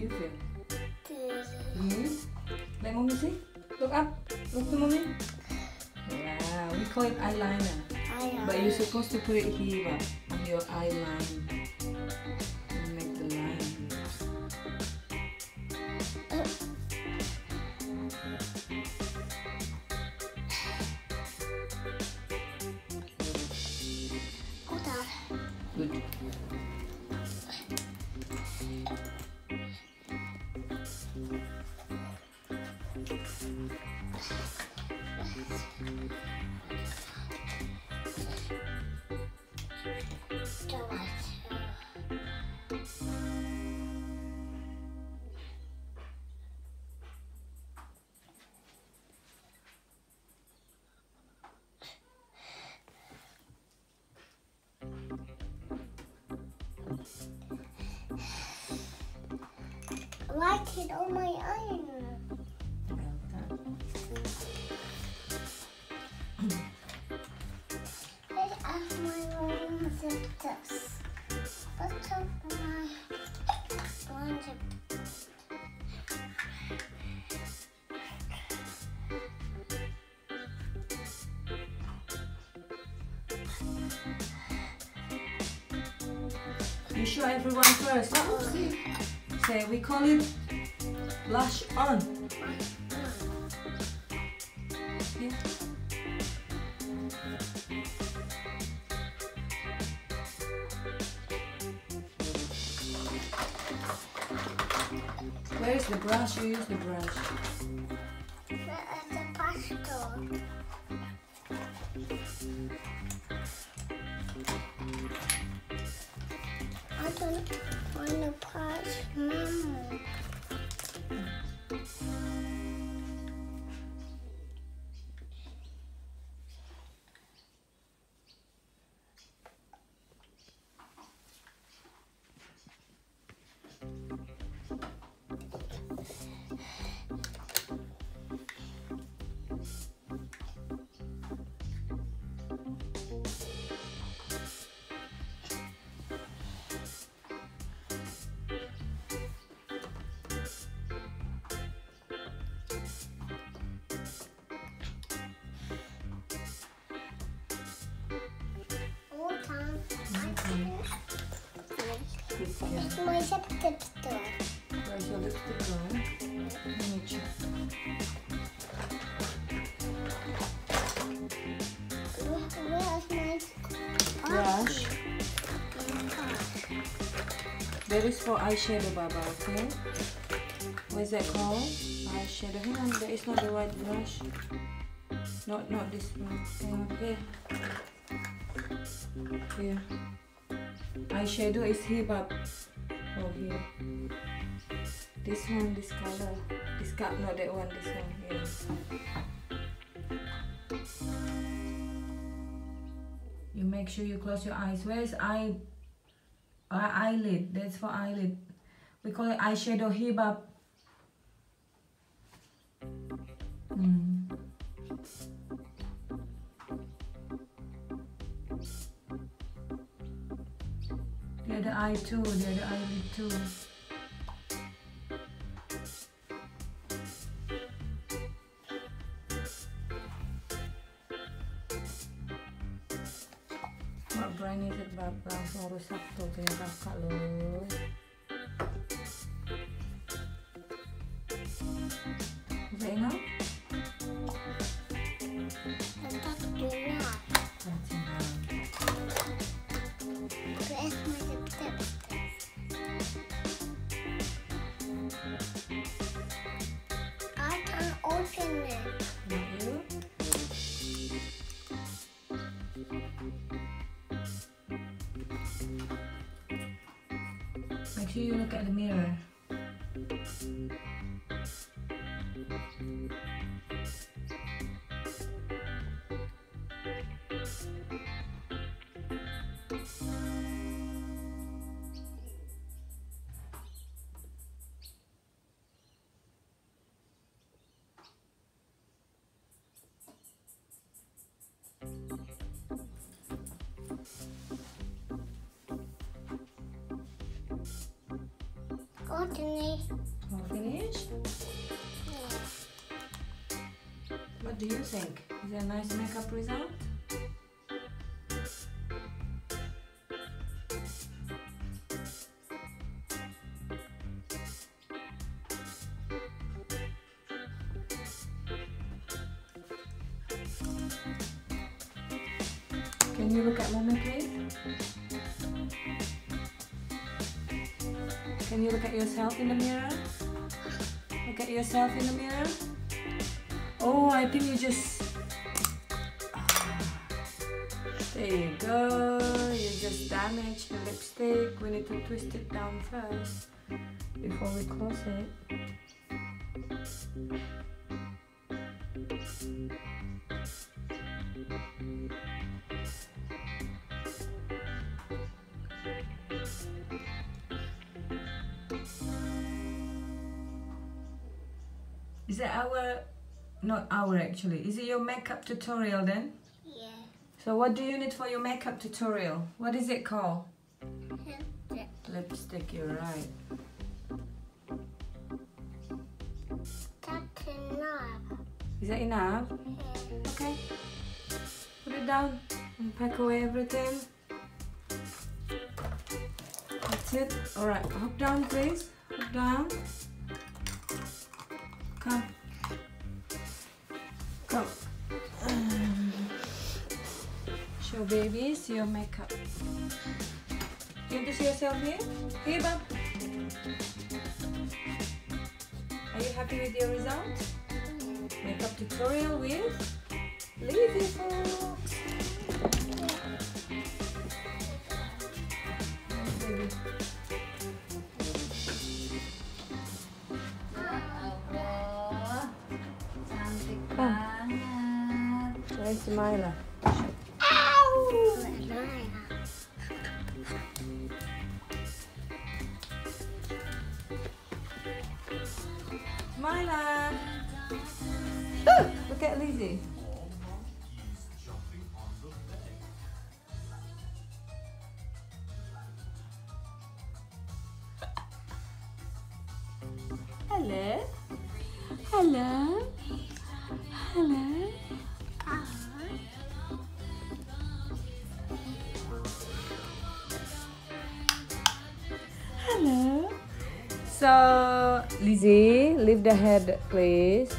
you feel? Good. Let mommy see. Look up. Look to mommy. Wow. We call it eyeliner. But you're supposed to put it here on your eye line. And make the line. Good. Light it on my eye. I have my own zippers. What's up my one zip? You show everyone first. Say, we call it blush on. Yeah. Where is the brush? You use the brush. At the pastel. I don't want to pass Mama. It's my lipstick store. Where's your lipstick on? Let me check. Where's my Brush. That is for eyeshadow, Baba, okay? What is that called? Eyeshadow. Hang on, that is not the right brush. Not this one. Hang on, here. Here. Eyeshadow is here, Bab. Oh, here. This one, this color. This color, not that one, this one. Yes. You make sure you close your eyes. Where is eyelid? That's for eyelid. We call it eyeshadow here, Bab. The other eye too, the other eyelid too. Mak berani sebab langsung rusak tuh punya kakak loh. Bisa ingat? Tentang dunia. Where's my lipstick? I can't open it. Make sure you look at the mirror. finished. All finished? Yeah. What do you think? Is it a nice makeup result? Can you look at Mommy, please? Can you look at yourself in the mirror? Look at yourself in the mirror. Oh, I think you just... There you go. You just damaged the lipstick. We need to twist it down first before we close it. Is it our, not our actually, is it your makeup tutorial then? Yeah. So what do you need for your makeup tutorial? What is it called? Lipstick. Lipstick, you're right. That's enough. Is that enough? Yeah. Okay. Put it down and pack away everything. That's it. Alright, hook down please. Hook down. Come. Come. Show babies your makeup. You want to see yourself here? Here, Bob. Are you happy with your result? Makeup tutorial with Lizzie folks. Baby. Where's Smila? Smila! Look at Lizzie. Hello? Hello? Hello? Hello. So, Lizzie, lift the head, please.